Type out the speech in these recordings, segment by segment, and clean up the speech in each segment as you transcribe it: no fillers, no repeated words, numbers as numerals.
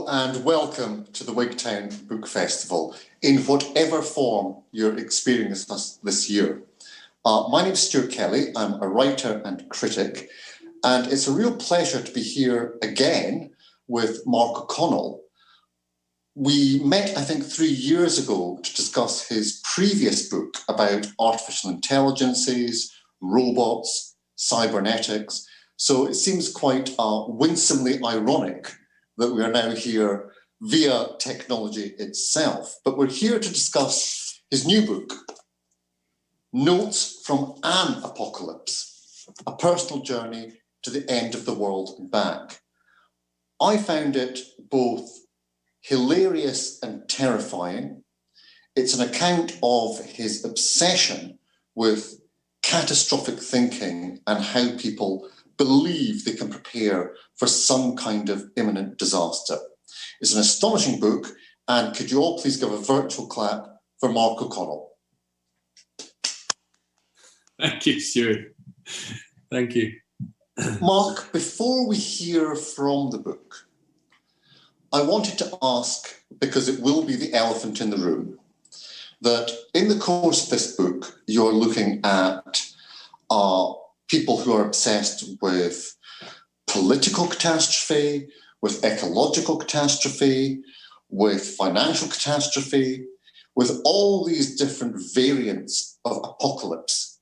Hello and welcome to the Wigtown Book Festival in whatever form you're experiencing this year. My name is Stuart Kelly. I'm a writer and critic, and it's a real pleasure to be here again with Mark O'Connell. We met, I think, 3 years ago to discuss his previous book about artificial intelligences, robots, cybernetics. So it seems quite winsomely ironic that we are now here via technology itself. But we're here to discuss his new book, Notes from an Apocalypse, a personal journey to the end of the world and back. I found it both hilarious and terrifying. It's an account of his obsession with catastrophic thinking and how people believe they can prepare for some kind of imminent disaster. It's an astonishing book, and could you all please give a virtual clap for Mark O'Connell? Thank you, Stuart. Thank you. Mark, before we hear from the book, I wanted to ask, because it will be the elephant in the room, that in the course of this book, you're looking at people who are obsessed with political catastrophe, with ecological catastrophe, with financial catastrophe, with all these different variants of apocalypse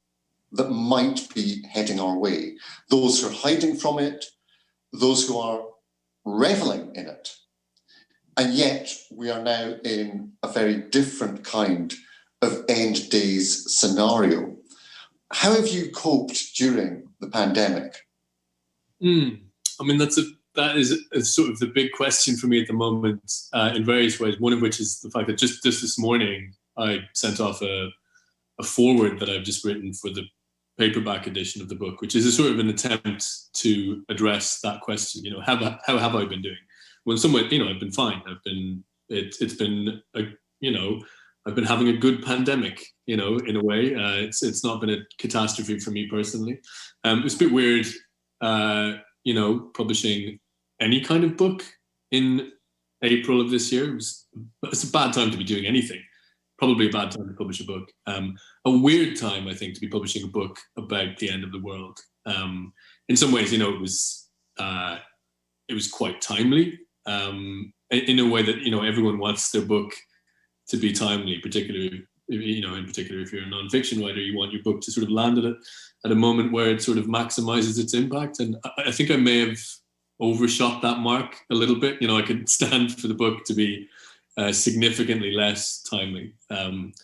that might be heading our way. Those who are hiding from it, those who are reveling in it. And yet we are now in a very different kind of end days scenario. How have you coped during the pandemic? I mean, that is sort of the big question for me at the moment in various ways. One of which is the fact that just this morning I sent off a foreword that I've just written for the paperback edition of the book, which is a sort of an attempt to address that question. You know, how have I been doing? Well, in some way, you know, I've been fine. I've been having a good pandemic, you know, in a way. It's not been a catastrophe for me personally. It was a bit weird, publishing any kind of book in April of this year. It's a bad time to be doing anything. Probably a bad time to publish a book. A weird time, I think, to be publishing a book about the end of the world. In some ways, you know, it was quite timely. In a way that, you know, everyone wants their book to be timely, particularly, you know, in particular if you're a non-fiction writer, you want your book to sort of land at a moment where it sort of maximizes its impact. And I think I may have overshot that mark a little bit. You know, I could stand for the book to be significantly less timely. To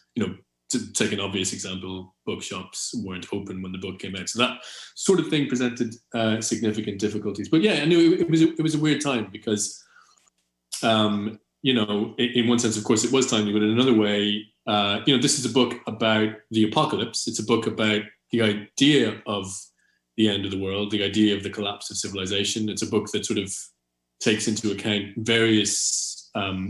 take an obvious example, bookshops weren't open when the book came out. So that sort of thing presented significant difficulties. But yeah, I knew it was a weird time because, you know, in one sense, of course, it was timely, but in another way, you know, this is a book about the apocalypse. It's a book about the idea of the end of the world, the idea of the collapse of civilization. It's a book that sort of takes into account various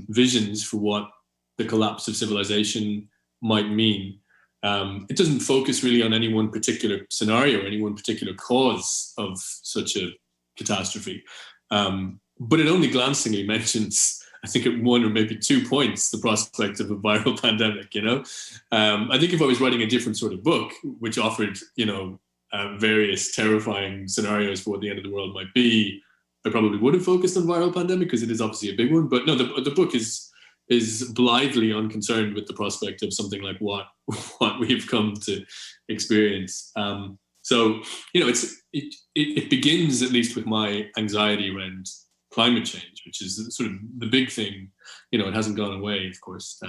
visions for what the collapse of civilization might mean. It doesn't focus really on any one particular scenario or any one particular cause of such a catastrophe. But it only glancingly mentions, I think at 1 or maybe 2 points, the prospect of a viral pandemic, you know? I think if I was writing a different sort of book, which offered, you know, various terrifying scenarios for what the end of the world might be, I probably would have focused on viral pandemic because it is obviously a big one. But no, the book is blithely unconcerned with the prospect of something like what we've come to experience. So, you know, it begins at least with my anxiety around climate change, which is sort of the big thing. You know, it hasn't gone away, of course.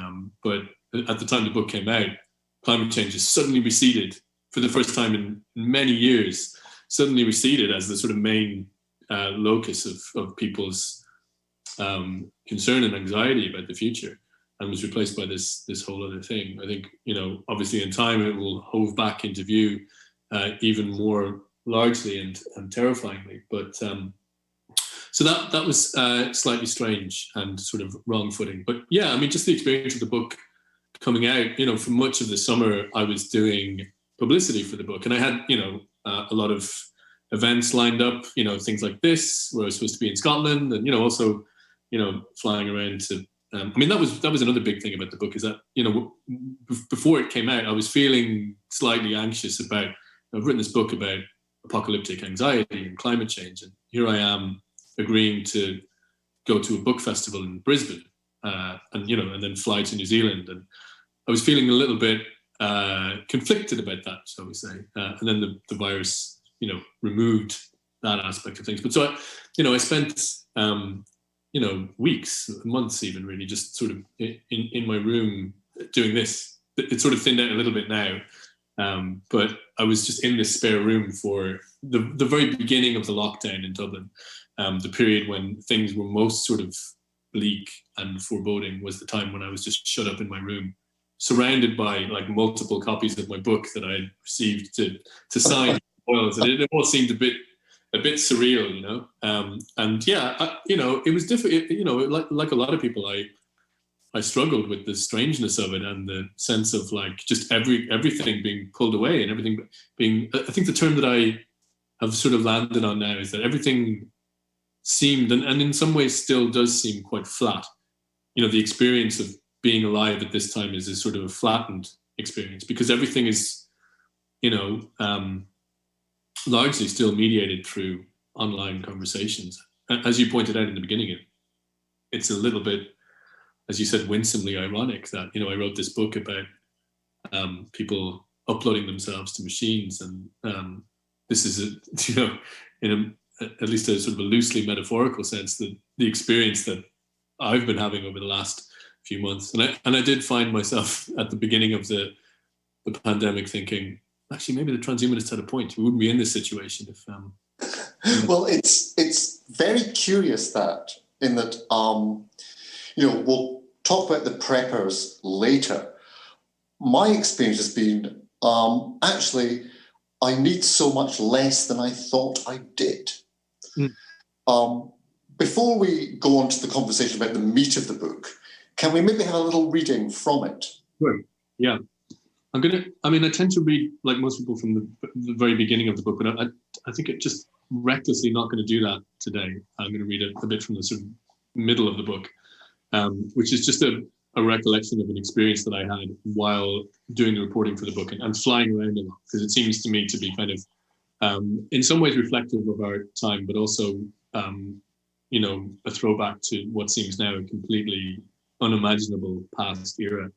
But at the time the book came out, climate change has suddenly receded for the first time in many years, suddenly receded as the sort of main locus of people's concern and anxiety about the future, and was replaced by this whole other thing. I think, you know, obviously in time it will hove back into view even more largely and terrifyingly. But so that was slightly strange and sort of wrong footing. But yeah, I mean, just the experience of the book coming out, you know, for much of the summer I was doing publicity for the book, and I had, you know, a lot of events lined up, you know, things like this, where I was supposed to be in Scotland, and, you know, also flying around to. I mean, that was another big thing about the book, is that before it came out, I was feeling slightly anxious about. I've written this book about apocalyptic anxiety and climate change, and here I am agreeing to go to a book festival in Brisbane, and then fly to New Zealand, and I was feeling a little bit conflicted about that, shall we say, and then the virus, removed that aspect of things. But so I spent weeks, months even, really just sort of in my room doing this. It sort of thinned out a little bit now, but I was just in this spare room for the very beginning of the lockdown in Dublin. The period when things were most sort of bleak and foreboding was the time when I was just shut up in my room, surrounded by like multiple copies of my book that I had received to sign. And it all seemed a bit surreal, and yeah, it was difficult. Like a lot of people, I struggled with the strangeness of it and the sense of like just everything being pulled away and everything being. I think the term that I have sort of landed on now is that everything seemed, and in some ways still does seem, quite flat. The experience of being alive at this time is a sort of a flattened experience, because everything is, largely still mediated through online conversations. As you pointed out in the beginning, it's a little bit, as you said, winsomely ironic that, I wrote this book about people uploading themselves to machines. And this is, in at least a sort of a loosely metaphorical sense, the experience that I've been having over the last few months. And I did find myself at the beginning of the pandemic thinking, actually, maybe the transhumanists had a point. We wouldn't be in this situation if. Well, it's very curious that we'll talk about the preppers later. My experience has been actually I need so much less than I thought I did. Before we go on to the conversation about the meat of the book, can we maybe have a little reading from it? Sure. Yeah. I tend to read, like most people, from the very beginning of the book, but I think it just recklessly not going to do that today. I'm going to read a bit from the sort of middle of the book, which is just a recollection of an experience that I had while doing the reporting for the book and flying around a lot, because it seems to me to be kind of, in some ways, reflective of our time, but also, a throwback to what seems now a completely unimaginable past era.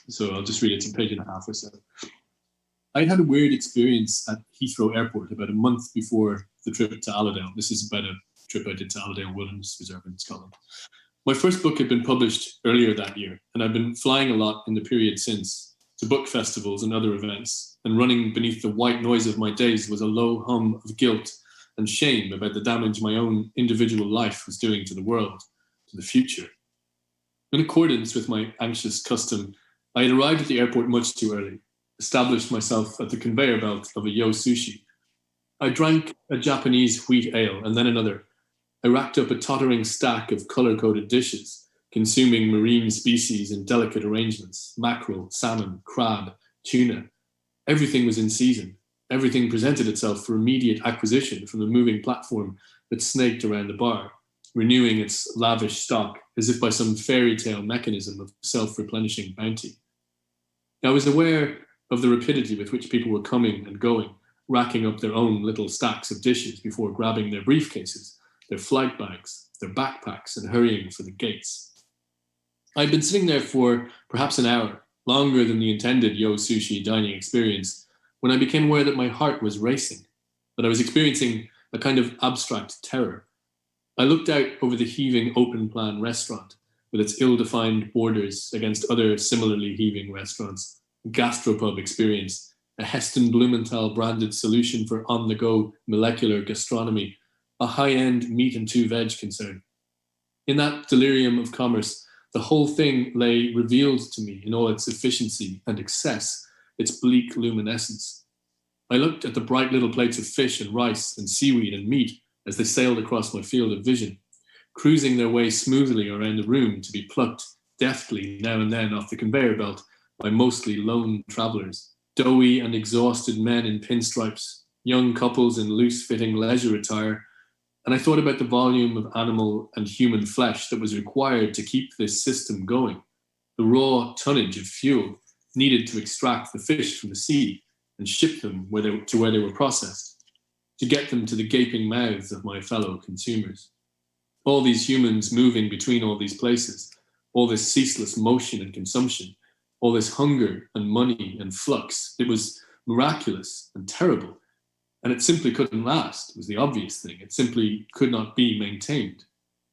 So I'll just read it, to page and a half or so. I'd had a weird experience at Heathrow Airport about a month before the trip to Allerdale. This is about a trip I did to Allerdale Wilderness Reserve in Scotland. My first book had been published earlier that year, and I'd been flying a lot in the period since, to book festivals and other events, and running beneath the white noise of my days was a low hum of guilt and shame about the damage my own individual life was doing to the world, to the future. In accordance with my anxious custom, I had arrived at the airport much too early, established myself at the conveyor belt of a Yo Sushi. I drank a Japanese wheat ale and then another. I racked up a tottering stack of colour-coded dishes, consuming marine species in delicate arrangements: mackerel, salmon, crab, tuna. Everything was in season. Everything presented itself for immediate acquisition from the moving platform that snaked around the bar, renewing its lavish stock as if by some fairy tale mechanism of self-replenishing bounty. I was aware of the rapidity with which people were coming and going, racking up their own little stacks of dishes before grabbing their briefcases, their flight bags, their backpacks, and hurrying for the gates. I'd been sitting there for perhaps an hour, longer than the intended Yo Sushi dining experience, when I became aware that my heart was racing, that I was experiencing a kind of abstract terror. I looked out over the heaving open-plan restaurant with its ill-defined borders against other similarly heaving restaurants, a gastropub experience, a Heston Blumenthal branded solution for on-the-go molecular gastronomy, a high-end meat and two veg concern. In that delirium of commerce, the whole thing lay revealed to me in all its efficiency and excess, its bleak luminescence. I looked at the bright little plates of fish and rice and seaweed and meat as they sailed across my field of vision, cruising their way smoothly around the room to be plucked deftly now and then off the conveyor belt by mostly lone travellers, doughy and exhausted men in pinstripes, young couples in loose-fitting leisure attire, And I thought about the volume of animal and human flesh that was required to keep this system going, the raw tonnage of fuel needed to extract the fish from the sea and ship them to where they were processed, to get them to the gaping mouths of my fellow consumers. All these humans moving between all these places, all this ceaseless motion and consumption, all this hunger and money and flux. It was miraculous and terrible. And it simply couldn't last, was the obvious thing. It simply could not be maintained.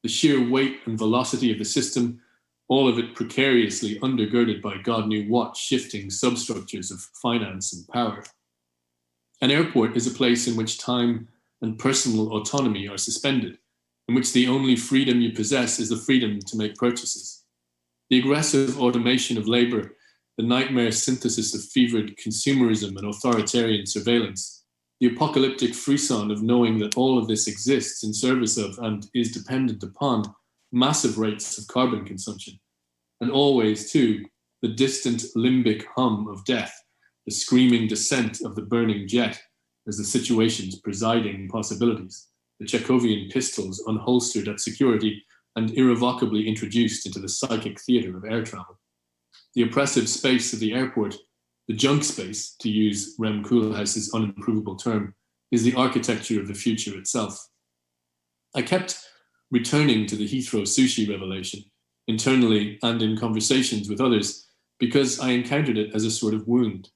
The sheer weight and velocity of the system, all of it precariously undergirded by God knew what shifting substructures of finance and power. An airport is a place in which time and personal autonomy are suspended, in which the only freedom you possess is the freedom to make purchases. The aggressive automation of labor, the nightmare synthesis of fevered consumerism and authoritarian surveillance, the apocalyptic frisson of knowing that all of this exists in service of and is dependent upon massive rates of carbon consumption. And always, too, the distant limbic hum of death, the screaming descent of the burning jet as the situation's presiding possibilities, the Chekhovian pistols unholstered at security and irrevocably introduced into the psychic theatre of air travel. The oppressive space of the airport, the junk space, to use Rem Koolhaas's unimprovable term, is the architecture of the future itself. I kept returning to the Heathrow sushi revelation, internally and in conversations with others, because I encountered it as a sort of wound.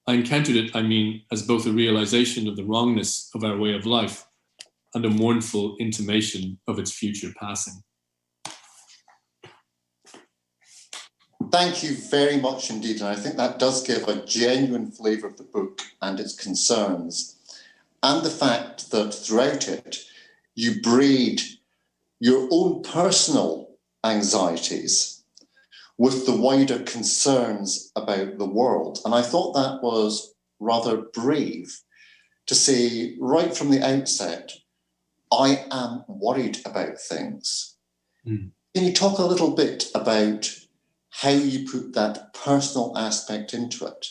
I encountered it, I mean, as both a realization of the wrongness of our way of life and a mournful intimation of its future passing. Thank you very much indeed. And I think that does give a genuine flavour of the book and its concerns. And the fact that throughout it, you breed your own personal anxieties with the wider concerns about the world. And I thought that was rather brave to say right from the outset, I am worried about things. Mm. Can you talk a little bit about how you put that personal aspect into it?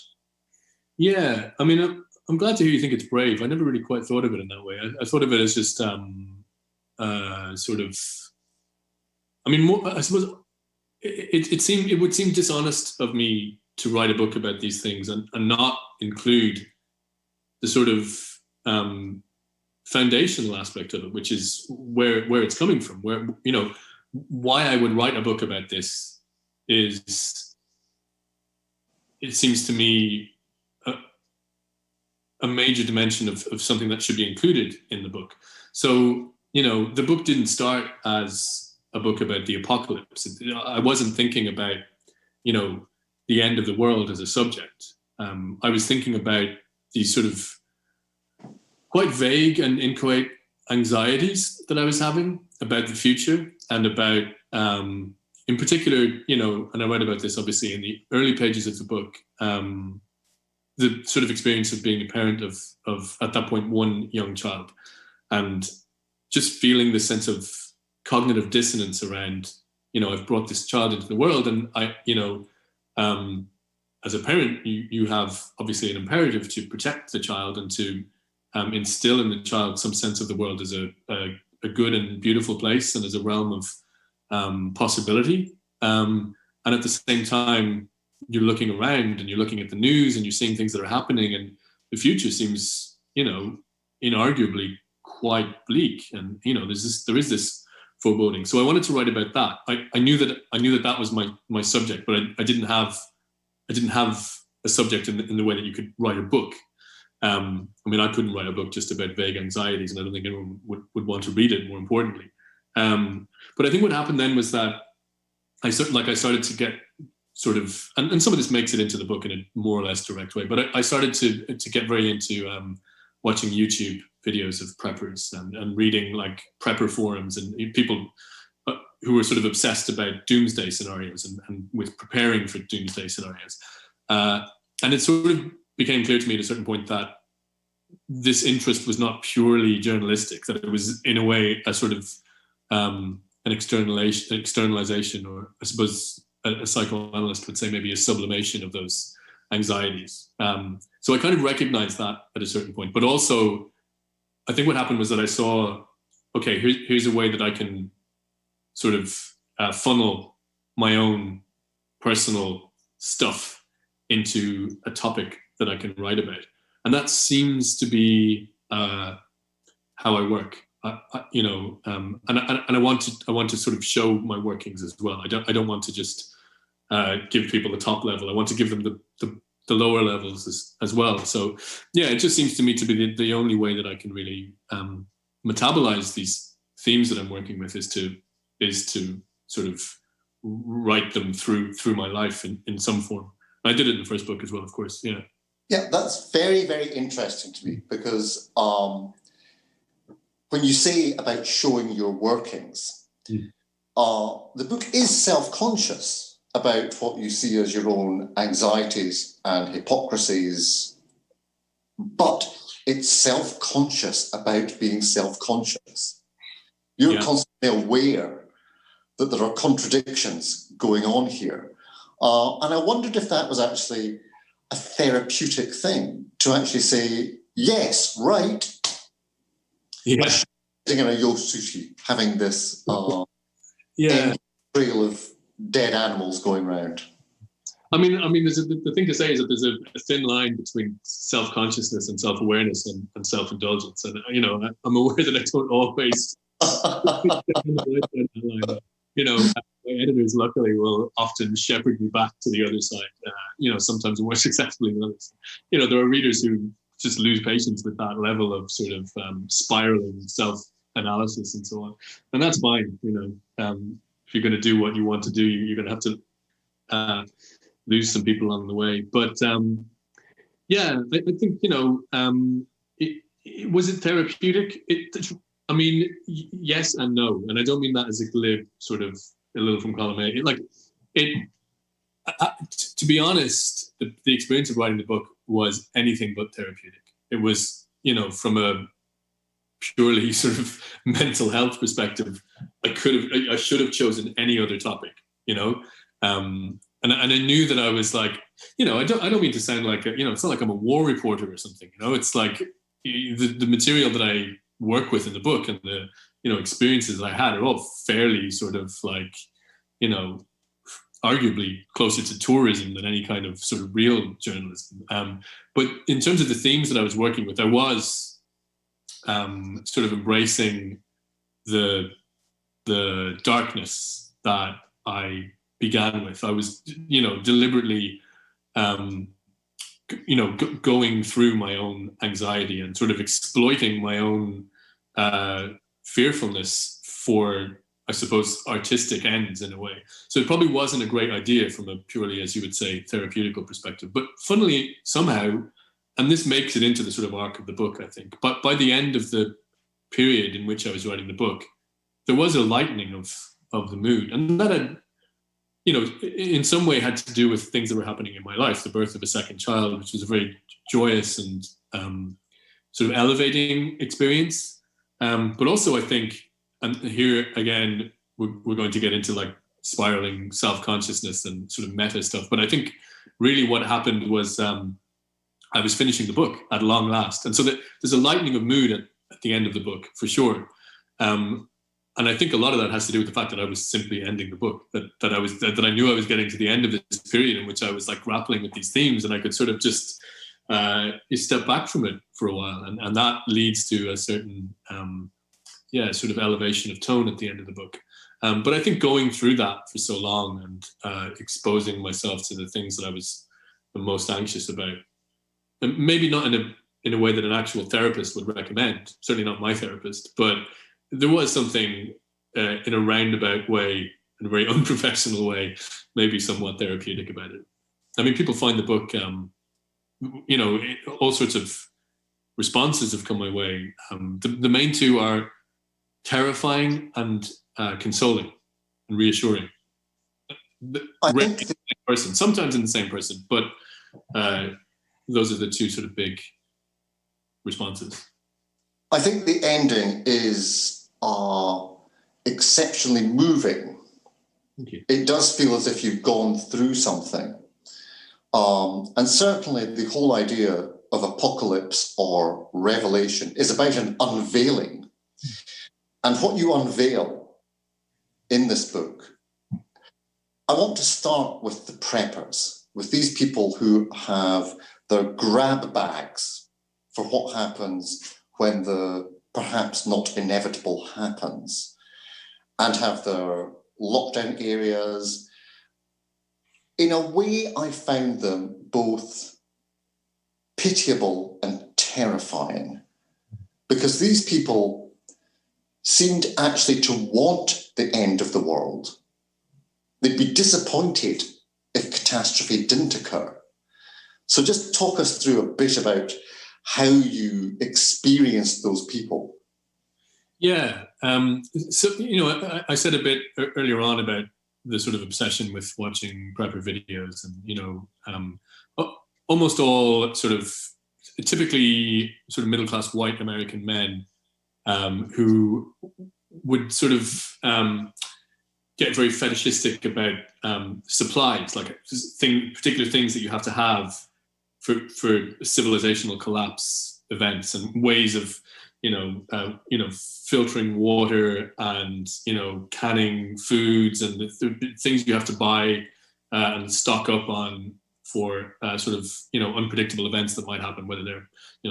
Yeah, I mean, I'm glad to hear you think it's brave. I never really quite thought of it in that way. I thought of it as just sort of, I mean, more, I suppose it would seem dishonest of me to write a book about these things and not include the sort of foundational aspect of it, which is where it's coming from, where, you know, why I would write a book about this is, it seems to me, a major dimension of something that should be included in the book. So, you know, the book didn't start as a book about the apocalypse. I wasn't thinking about, you know, the end of the world as a subject. I was thinking about these sort of quite vague and inchoate anxieties that I was having about the future and about, in particular, you know, and I write about this obviously in the early pages of the book, the sort of experience of being a parent of at that point, one young child, and just feeling the sense of cognitive dissonance around, you know, I've brought this child into the world, and I, you know, as a parent, you have obviously an imperative to protect the child and to instill in the child some sense of the world as a good and beautiful place and as a realm of possibility. And at the same time, you're looking around and you're looking at the news and you're seeing things that are happening, and the future seems, you know, inarguably quite bleak. And, you know, there is this foreboding. So I wanted to write about that. I knew that was my subject, but I didn't have a subject in the way that you could write a book. I mean, I couldn't write a book just about vague anxieties, and I don't think anyone would want to read it, more importantly. But I think what happened then was that I started to get sort of, and some of this makes it into the book in a more or less direct way, but I started to get very into watching YouTube videos of preppers and reading like prepper forums and people who were sort of obsessed about doomsday scenarios and with preparing for doomsday scenarios. And it sort of became clear to me at a certain point that this interest was not purely journalistic, that it was in a way a sort of an externalization, or I suppose a psychoanalyst would say maybe a sublimation of those anxieties. So I kind of recognized that at a certain point, but also I think what happened was that I saw okay, here's a way that I can sort of funnel my own personal stuff into a topic that I can write about. And that seems to be how I work. And I want to sort of show my workings as well. I don't want to just give people the top level. I want to give them the lower levels as well. So yeah, it just seems to me to be the only way that I can really metabolize these themes that I'm working with is to sort of write them through my life in some form. I did it in the first book as well, of course. Yeah. Yeah, that's very, very interesting to me because when you say about showing your workings, the book is self-conscious about what you see as your own anxieties and hypocrisies, but it's self-conscious about being self-conscious. You're constantly aware that there are contradictions going on here. And I wondered if that was actually a therapeutic thing to actually say, yes, right. Yeah. Sitting in a yosushi, having this trail of dead animals going around. I mean, the thing to say is that there's a thin line between self-consciousness and self-awareness and self-indulgence. And, I'm aware that I don't always my editors luckily will often shepherd me back to the other side, sometimes more successfully than others. There are readers who just lose patience with that level of sort of spiraling self-analysis and so on. And that's fine, if you're going to do what you want to do, you're going to have to lose some people along the way. But I think, was it therapeutic? Yes and no. And I don't mean that as a glib sort of a little from column A. To be honest, the experience of writing the book was anything but therapeutic. It was, from a purely sort of mental health perspective, I should have chosen any other topic, and I knew that I was like, I don't mean to sound like it's not like I'm a war reporter or something, it's like the material that I work with in the book and the experiences that I had are all fairly sort of like arguably closer to tourism than any kind of sort of real journalism. But in terms of the themes that I was working with, I was sort of embracing the darkness that I began with. I was deliberately going through my own anxiety and sort of exploiting my own fearfulness for, I suppose, artistic ends in a way. So it probably wasn't a great idea from a purely, as you would say, therapeutical perspective. But funnily, somehow, and this makes it into the sort of arc of the book, I think, but by the end of the period in which I was writing the book, there was a lightening of the mood. And that had, in some way had to do with things that were happening in my life, the birth of a second child, which was a very joyous and sort of elevating experience. But also, I think, and here again, we're going to get into like spiraling self-consciousness and sort of meta stuff. But I think really what happened was I was finishing the book at long last. And so there's a lightening of mood at the end of the book, for sure. And I think a lot of that has to do with the fact that I was simply ending the book, that I knew I was getting to the end of this period in which I was like grappling with these themes, and I could sort of just step back from it for a while. And that leads to a certain, sort of elevation of tone at the end of the book. But I think going through that for so long and exposing myself to the things that I was the most anxious about, and maybe not in a way that an actual therapist would recommend, certainly not my therapist, but there was something in a roundabout way, in a very unprofessional way, maybe somewhat therapeutic about it. I mean, people find the book, all sorts of responses have come my way. The main two are terrifying and consoling and reassuring. Sometimes in the same person, but those are the two sort of big responses. I think the ending is exceptionally moving. It does feel as if you've gone through something. And certainly the whole idea of apocalypse or revelation is about an unveiling. And what you unveil in this book, I want to start with the preppers, with these people who have their grab bags for what happens when the perhaps not inevitable happens, and have their lockdown areas. In a way, I found them both pitiable and terrifying, because these people seemed actually to want the end of the world. They'd be disappointed if catastrophe didn't occur. So just talk us through a bit about how you experienced those people. Yeah. So, I said a bit earlier on about the sort of obsession with watching prepper videos, and, almost all sort of typically sort of middle-class white American men who would sort of get very fetishistic about supplies, like particular things that you have to have for civilizational collapse events, and ways of filtering water and canning foods, and the things you have to buy and stock up on for sort of unpredictable events that might happen, whether they're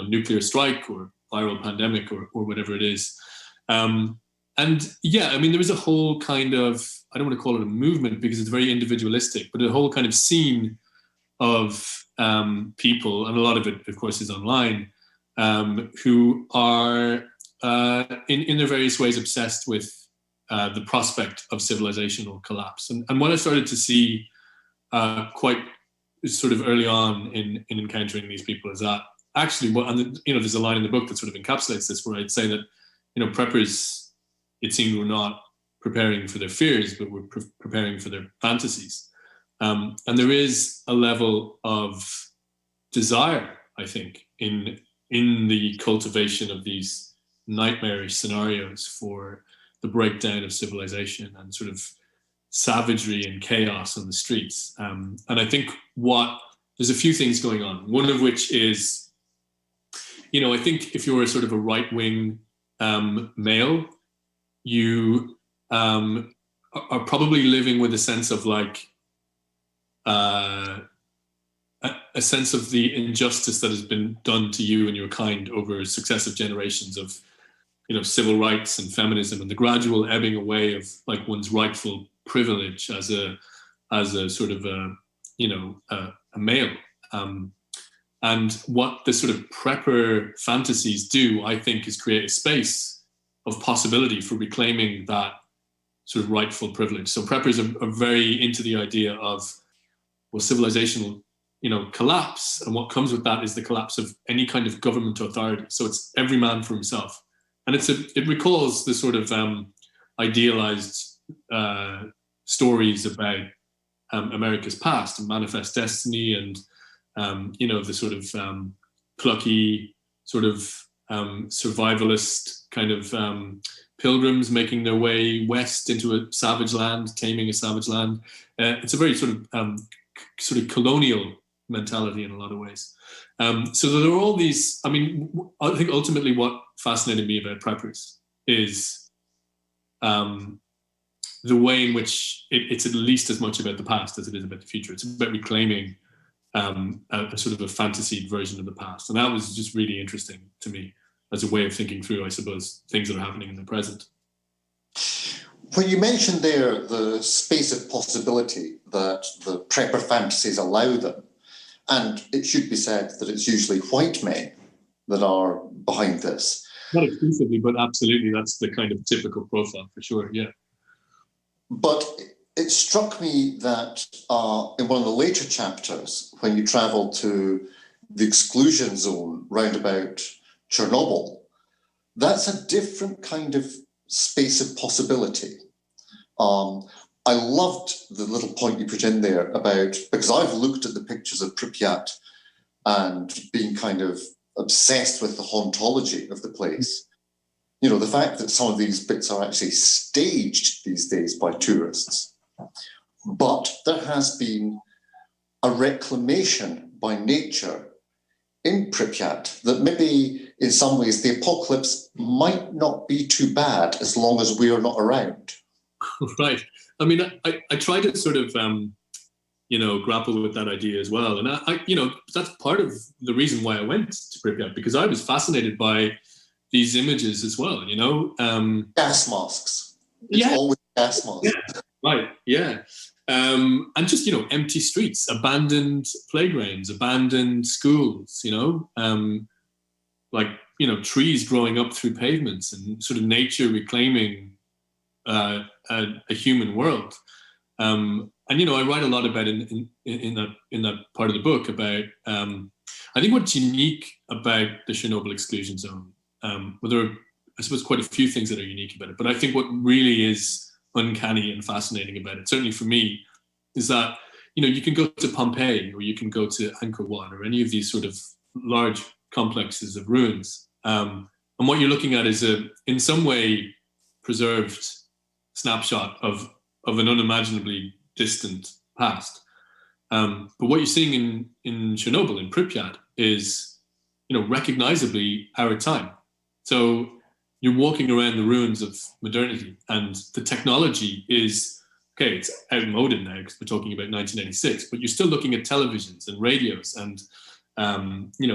nuclear strike or viral pandemic or whatever it is. And yeah, I mean, there was a whole kind of, I don't want to call it a movement because it's very individualistic, but a whole kind of scene of people, and a lot of it, of course, is online, who are in their various ways obsessed with the prospect of civilizational collapse. And what I started to see quite sort of early on in encountering these people is that actually, there's a line in the book that sort of encapsulates this, where I'd say that, preppers, it seemed, were not preparing for their fears, but were preparing for their fantasies. And there is a level of desire, I think, in the cultivation of these nightmarish scenarios for the breakdown of civilization and sort of savagery and chaos on the streets. And I think there's a few things going on. One of which is, I think if you're a sort of a right-wing male, you are probably living with a sense of like a sense of the injustice that has been done to you and your kind over successive generations of civil rights and feminism, and the gradual ebbing away of like one's rightful privilege as a sort of a male. And what the sort of prepper fantasies do, I think, is create a space of possibility for reclaiming that sort of rightful privilege. So preppers are very into the idea of, well, civilization will, collapse, and what comes with that is the collapse of any kind of government authority. So it's every man for himself, and it recalls the sort of idealized stories about America's past and Manifest Destiny, and the sort of plucky sort of survivalist kind of pilgrims making their way west into a savage land, taming a savage land. It's a very sort of colonial mentality in a lot of ways. So there are all these. I mean, I think ultimately what fascinated me about preppers is the way in which it's at least as much about the past as it is about the future. It's about reclaiming a sort of a fantasied version of the past. And that was just really interesting to me as a way of thinking through, I suppose, things that are happening in the present. Well, you mentioned there the space of possibility that the prepper fantasies allow them. And it should be said that it's usually white men that are behind this. Not exclusively, but absolutely, that's the kind of typical profile for sure, yeah. But it struck me that in one of the later chapters, when you travel to the exclusion zone round about Chernobyl, that's a different kind of space of possibility. I loved the little point you put in there about, because I've looked at the pictures of Pripyat and been kind of obsessed with the hauntology of the place. The fact that some of these bits are actually staged these days by tourists. But there has been a reclamation by nature in Pripyat that maybe in some ways the apocalypse might not be too bad as long as we're not around. Right. I mean, I try to sort of, grapple with that idea as well. And that's part of the reason why I went to Pripyat, because I was fascinated by these images as well, Gas masks. It's always gas masks. Yeah. Right, yeah. And just, empty streets, abandoned playgrounds, abandoned schools, trees growing up through pavements and sort of nature reclaiming a human world. And I write a lot about in that part of the book about I think what's unique about the Chernobyl exclusion zone. There are, I suppose, quite a few things that are unique about it, but I think what really is uncanny and fascinating about it, certainly for me, is that you can go to Pompeii or you can go to Angkor Wat or any of these sort of large complexes of ruins, and what you're looking at is in some way preserved snapshot of an unimaginably distant past. But what you're seeing in Chernobyl, in Pripyat, is recognizably our time. So you're walking around the ruins of modernity, and the technology is, okay, it's outmoded now because we're talking about 1986, but you're still looking at televisions and radios and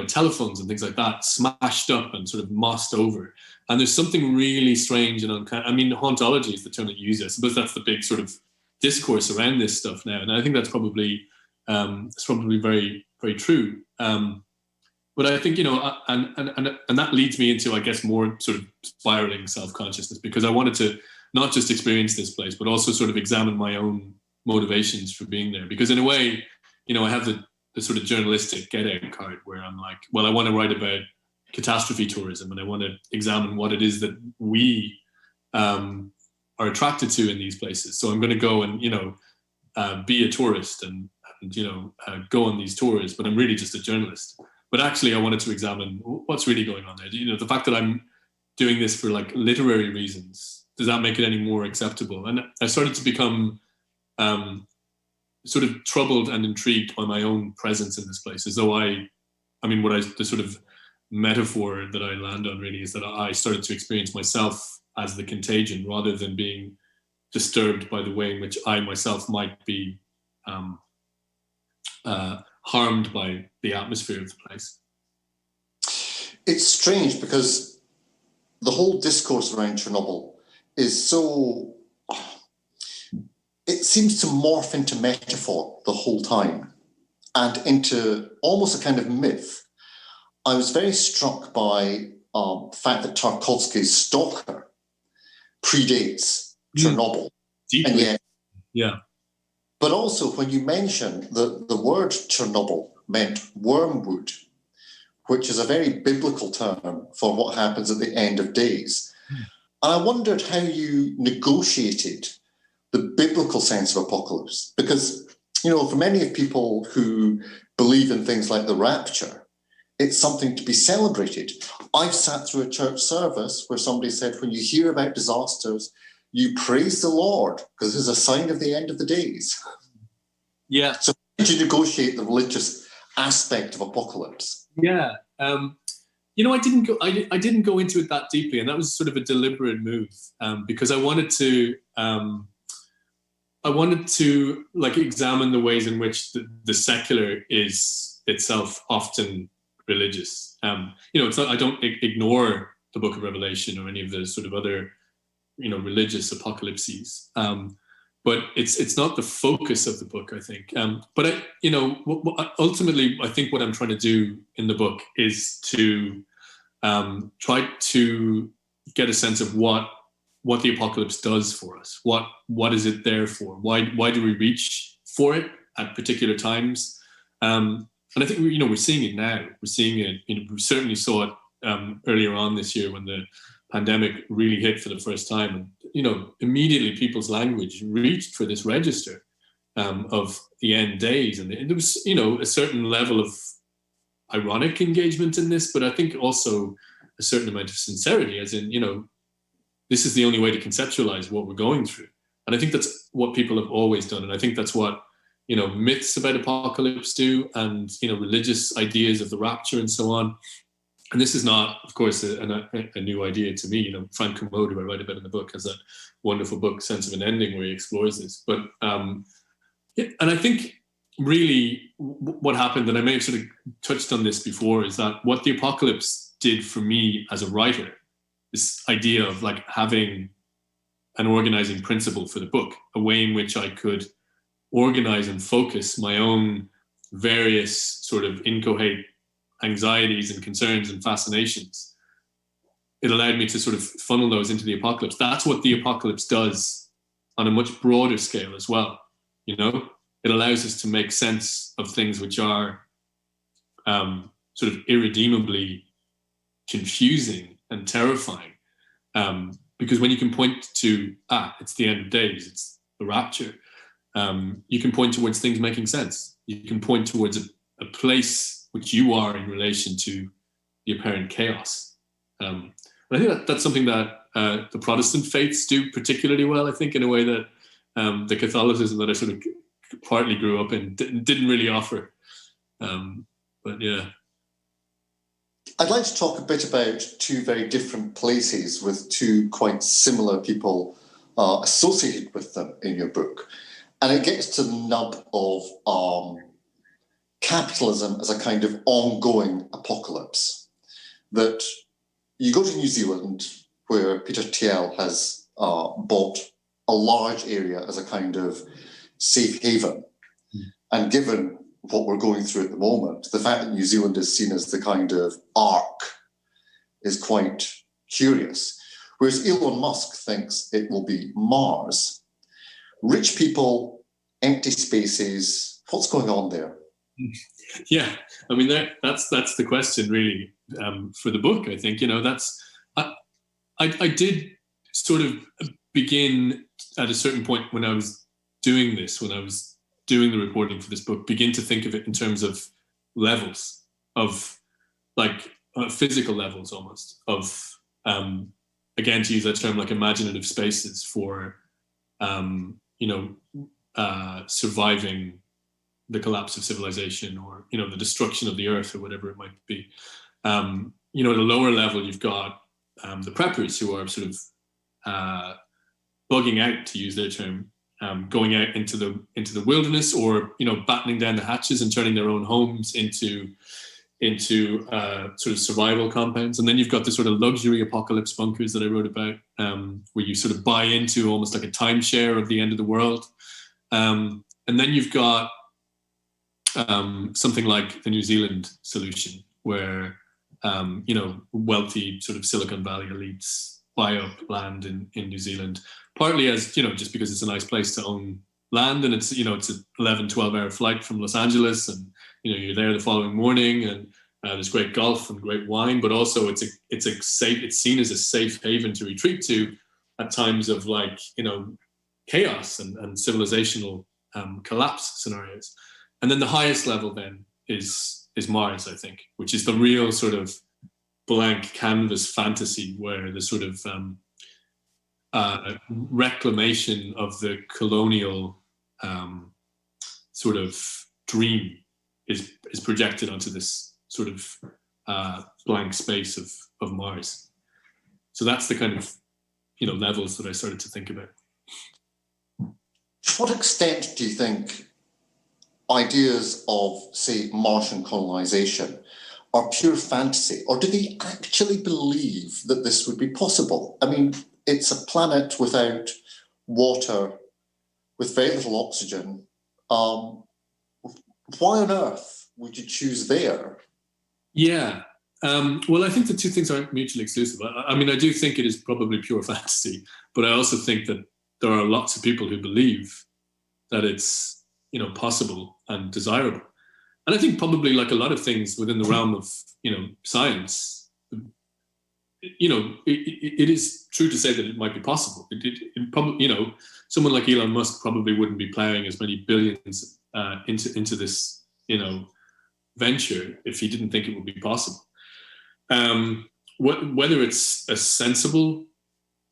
telephones and things like that smashed up and sort of mossed over. And there's something really strange and uncanny. I mean, hauntology is the term that you use. I suppose that's the big sort of discourse around this stuff now, and I think that's probably very, very true. But I think and that leads me into, I guess, more sort of spiraling self-consciousness, because I wanted to not just experience this place, but also sort of examine my own motivations for being there. Because in a way, I have the sort of journalistic get out card where I'm like, well, I want to write about catastrophe tourism, and I want to examine what it is that we are attracted to in these places. So I'm going to go and be a tourist and go on these tours, but I'm really just a journalist. But actually, I wanted to examine what's really going on there. The fact that I'm doing this for like literary reasons, does that make it any more acceptable? And I started to become sort of troubled and intrigued by my own presence in this place, as though the sort of metaphor that I land on really is that I started to experience myself as the contagion, rather than being disturbed by the way in which I myself might be harmed by the atmosphere of the place. It's strange because the whole discourse around Chernobyl is so... It seems to morph into metaphor the whole time and into almost a kind of myth. I was very struck by the fact that Tarkovsky's Stalker predates Chernobyl. Deeply. And yet, yeah. But also when you mention the word Chernobyl meant wormwood, which is a very biblical term for what happens at the end of days. And I wondered how you negotiated the biblical sense of apocalypse, because, for many of people who believe in things like the rapture, it's something to be celebrated. I've sat through a church service where somebody said, when you hear about disasters, you praise the Lord because it's a sign of the end of the days. Yeah. So how did you negotiate the religious aspect of apocalypse? Yeah. I didn't go into it that deeply, and that was sort of a deliberate move, because I wanted to like examine the ways in which the secular is itself often religious. It's not, I don't ignore the Book of Revelation or any of the sort of other, religious apocalypses. But it's not the focus of the book, I think. But ultimately, I think what I'm trying to do in the book is to try to get a sense of what the apocalypse does for us. What is it there for? Why do we reach for it at particular times? And I think we're seeing it now. We're seeing it. We certainly saw it earlier on this year when the pandemic really hit for the first time, and immediately people's language reached for this register of the end days, and there was a certain level of ironic engagement in this, but I think also a certain amount of sincerity, as in this is the only way to conceptualize what we're going through. And I think that's what people have always done, and I think that's what myths about apocalypse do, and religious ideas of the rapture and so on. And this is not, of course, a new idea to me. Frank Kermode, who I write about in the book, has that wonderful book, Sense of an Ending, where he explores this. But and I think really what happened, and I may have sort of touched on this before, is that what the apocalypse did for me as a writer, this idea of like having an organizing principle for the book, a way in which I could organize and focus my own various sort of inchoate anxieties and concerns and fascinations. It allowed me to sort of funnel those into the apocalypse. That's what the apocalypse does on a much broader scale as well. It allows us to make sense of things which are sort of irredeemably confusing and terrifying. Because when you can point to, it's the end of days, it's the rapture, you can point towards things making sense. You can point towards a place which you are in relation to the apparent chaos. And I think that's something that the Protestant faiths do particularly well, I think, in a way that the Catholicism that I sort of partly grew up in didn't really offer. But yeah. I'd like to talk a bit about two very different places with two quite similar people associated with them in your book. And it gets to the nub of capitalism as a kind of ongoing apocalypse. That you go to New Zealand, where Peter Thiel has bought a large area as a kind of safe haven. And given what we're going through at the moment, the fact that New Zealand is seen as the kind of ark is quite curious. Whereas Elon Musk thinks it will be Mars. Rich people, empty spaces, what's going on there? Yeah, I mean that's the question really for the book. I think I did sort of begin at a certain point when I was doing this, when I was doing the reporting for this book, begin to think of it in terms of levels of like physical levels almost of again, to use that term, like imaginative spaces for surviving the collapse of civilization, or the destruction of the earth, or whatever it might be. At a lower level, you've got the preppers, who are sort of bugging out, to use their term, going out into the wilderness, or battening down the hatches and turning their own homes into sort of survival compounds. And then you've got the sort of luxury apocalypse bunkers that I wrote about, where you sort of buy into almost like a timeshare of the end of the world. And then you've got something like the New Zealand solution, where wealthy sort of Silicon Valley elites buy up land in New Zealand, partly as just because it's a nice place to own land, and it's it's an 11-12 hour flight from Los Angeles, and you're there the following morning, and there's great golf and great wine, but also it's seen as a safe haven to retreat to at times of like chaos and civilizational collapse scenarios. And then the highest level then is Mars, I think, which is the real sort of blank canvas fantasy, where the sort of reclamation of the colonial sort of dream is projected onto this sort of blank space of Mars. So that's the kind of levels that I started to think about. To what extent do you think ideas of, say, Martian colonization are pure fantasy, or do they actually believe that this would be possible? I mean, it's a planet without water, with very little oxygen. Why on earth would you choose there? Yeah. Well, I think the two things aren't mutually exclusive. I mean, I do think it is probably pure fantasy, but I also think that there are lots of people who believe that it's possible and desirable. And I think probably like a lot of things within the realm of science, it is true to say that it might be possible. It probably someone like Elon Musk probably wouldn't be plowing as many billions into this venture if he didn't think it would be possible. Whether it's a sensible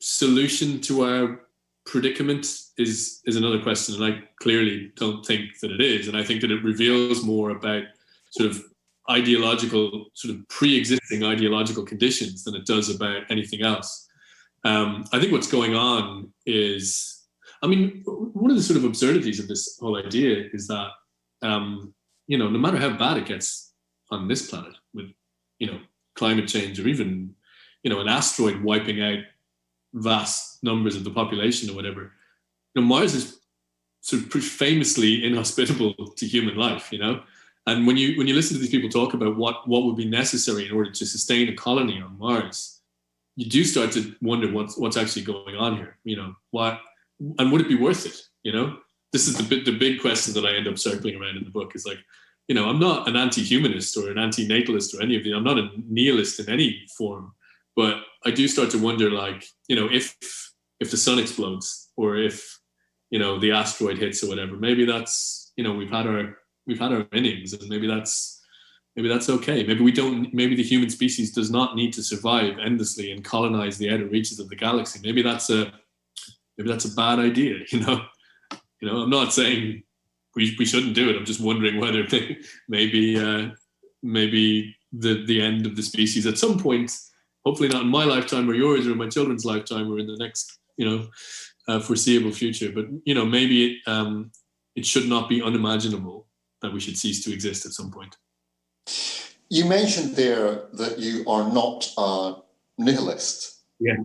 solution to our predicament is another question, and I clearly don't think that it is. And I think that it reveals more about sort of ideological, sort of pre-existing ideological conditions than it does about anything else. I think what's going on is, I mean, one of the sort of absurdities of this whole idea is that, no matter how bad it gets on this planet with, climate change, or even, an asteroid wiping out vast numbers of the population or whatever, Mars is sort of famously inhospitable to human life, And when you listen to these people talk about what would be necessary in order to sustain a colony on Mars, you do start to wonder what's actually going on here. What, and would it be worth it? This is the big question that I end up circling around in the book. Is like, I'm not an anti-humanist or an anti-natalist or any of the. I'm not a nihilist in any form, but I do start to wonder, like, if the sun explodes, or if the asteroid hits or whatever, maybe that's we've had our innings, and maybe that's okay. Maybe the human species does not need to survive endlessly and colonize the outer reaches of the galaxy. Maybe that's a bad idea. I'm not saying we shouldn't do it. I'm just wondering whether maybe the end of the species at some point, hopefully not in my lifetime or yours or my children's lifetime or in the next foreseeable future, but maybe it should not be unimaginable that we should cease to exist at some point. You mentioned there that you are not a nihilist. Yeah.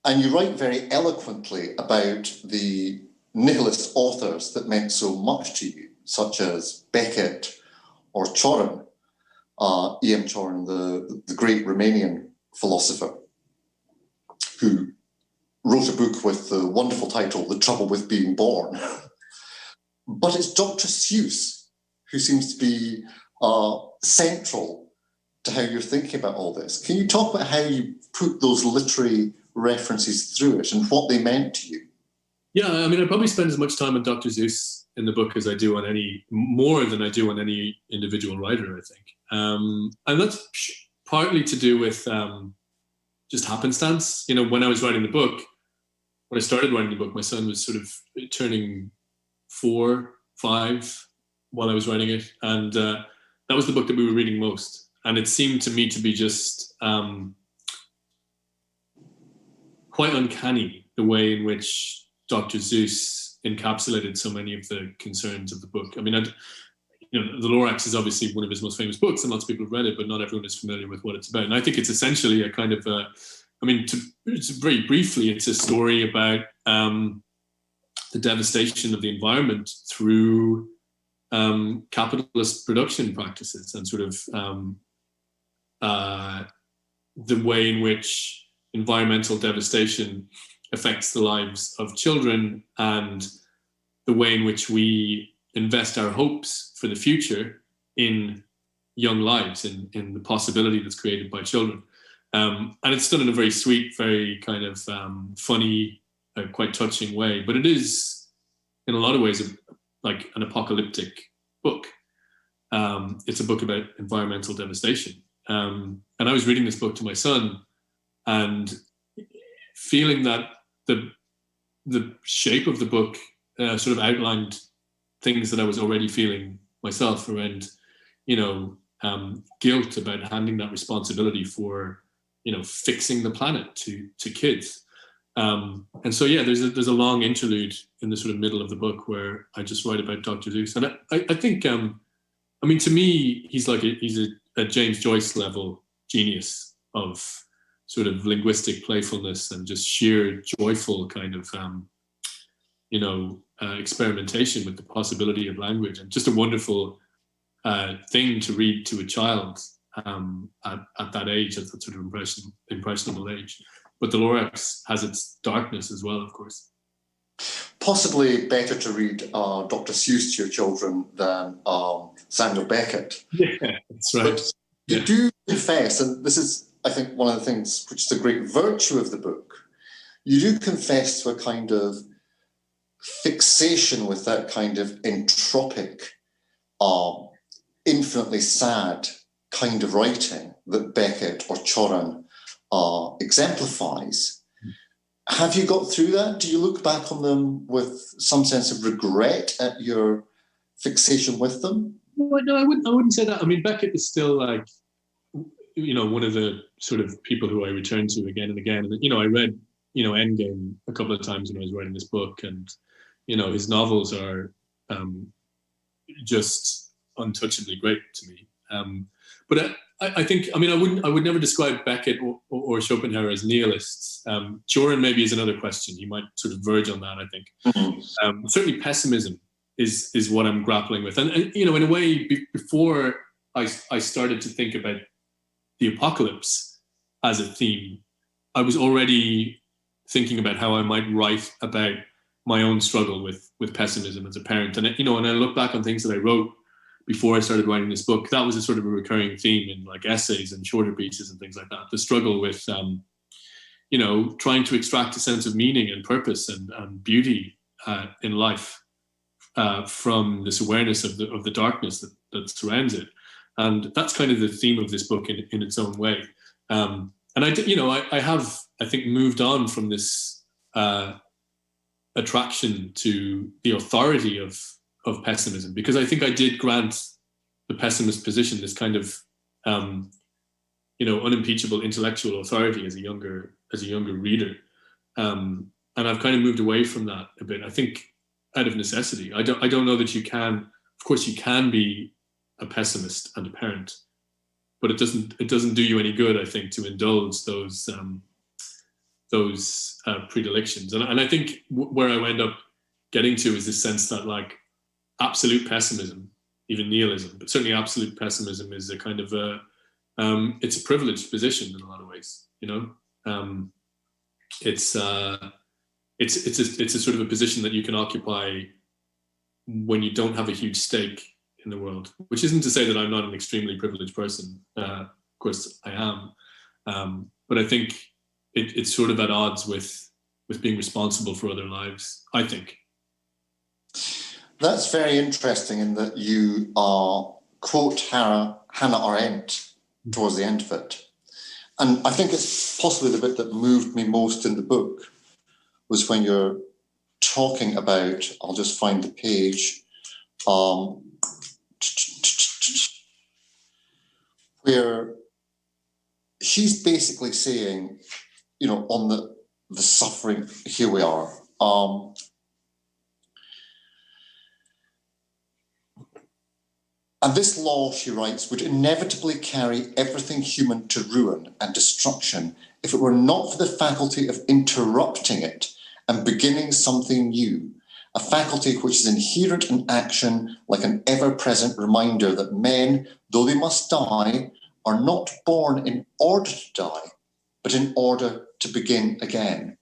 And you write very eloquently about the nihilist authors that meant so much to you, such as Beckett or Chorin, E.M. Chorin, the great Romanian philosopher, who wrote a book with the wonderful title, The Trouble with Being Born. But it's Dr. Seuss who seems to be central to how you're thinking about all this. Can you talk about how you put those literary references through it and what they meant to you? Yeah, I mean, I probably spend as much time on Dr. Seuss in the book as I do more than I do on any individual writer, I think. And that's partly to do with just happenstance. When I was writing the book, when I started writing the book, my son was sort of turning 4, 5 while I was writing it. And that was the book that we were reading most. And it seemed to me to be just quite uncanny, the way in which Dr. Seuss encapsulated so many of the concerns of the book. I mean, The Lorax is obviously one of his most famous books, and lots of people have read it, but not everyone is familiar with what it's about. And I think it's essentially a kind of, very briefly, it's a story about the devastation of the environment through capitalist production practices, and sort of the way in which environmental devastation affects the lives of children, and the way in which we invest our hopes for the future in young lives, in the possibility that's created by children. And it's done in a very sweet, very kind of funny, quite touching way. But it is, in a lot of ways, like an apocalyptic book. It's a book about environmental devastation. And I was reading this book to my son and feeling that the shape of the book sort of outlined things that I was already feeling myself around, guilt about handing that responsibility for, fixing the planet to kids. And so, yeah, there's a long interlude in the sort of middle of the book where I just write about Dr. Seuss. And I think, to me, he's a James Joyce level genius of sort of linguistic playfulness and just sheer joyful kind of, experimentation with the possibility of language, and just a wonderful thing to read to a child at that age, at that sort of impressionable age. But the Lorax has its darkness as well, of course. Possibly better to read Dr. Seuss to your children than Samuel Beckett. Yeah, that's right. But you do confess, and this is, I think, one of the things which is a great virtue of the book, you do confess to a kind of fixation with that kind of entropic, infinitely sad kind of writing that Beckett or Chorin exemplifies. Have you got through that? Do you look back on them with some sense of regret at your fixation with them? No, I wouldn't say that. I mean, Beckett is still like, one of the sort of people who I return to again and again. And, I read, Endgame a couple of times when I was writing this book, and, his novels are just untouchably great to me. But I think, I would never describe Beckett or Schopenhauer as nihilists. Turin maybe is another question. You might sort of verge on that, I think. Mm-hmm. Certainly pessimism is what I'm grappling with. And in a way, before I started to think about the apocalypse as a theme, I was already thinking about how I might write about my own struggle with pessimism as a parent. And, when I look back on things that I wrote before I started writing this book, that was a sort of a recurring theme in like essays and shorter pieces and things like that. The struggle with, trying to extract a sense of meaning and purpose and beauty in life from this awareness of the darkness that surrounds it. And that's kind of the theme of this book in its own way. And I have, I think, moved on from this attraction to the authority of pessimism, because I think I did grant the pessimist position this kind of unimpeachable intellectual authority as a younger reader, and I've kind of moved away from that a bit. I think out of necessity. I don't know that you can. Of course, you can be a pessimist and a parent, but it doesn't do you any good, I think, to indulge those predilections. And I think where I end up getting to is this sense that like absolute pessimism, even nihilism, but certainly absolute pessimism is a kind of it's a privileged position in a lot of ways. It's a sort of a position that you can occupy when you don't have a huge stake in the world, which isn't to say that I'm not an extremely privileged person. Of course I am. But I think it's sort of at odds with being responsible for other lives, I think. That's very interesting in that you quote Hannah Arendt towards the end of it. And I think it's possibly the bit that moved me most in the book was when you're talking about, I'll just find the page, where she's basically saying, on the suffering, here we are. And this law, she writes, would inevitably carry everything human to ruin and destruction if it were not for the faculty of interrupting it and beginning something new, a faculty which is inherent in action, like an ever-present reminder that men, though they must die, are not born in order to die, but in order to begin again.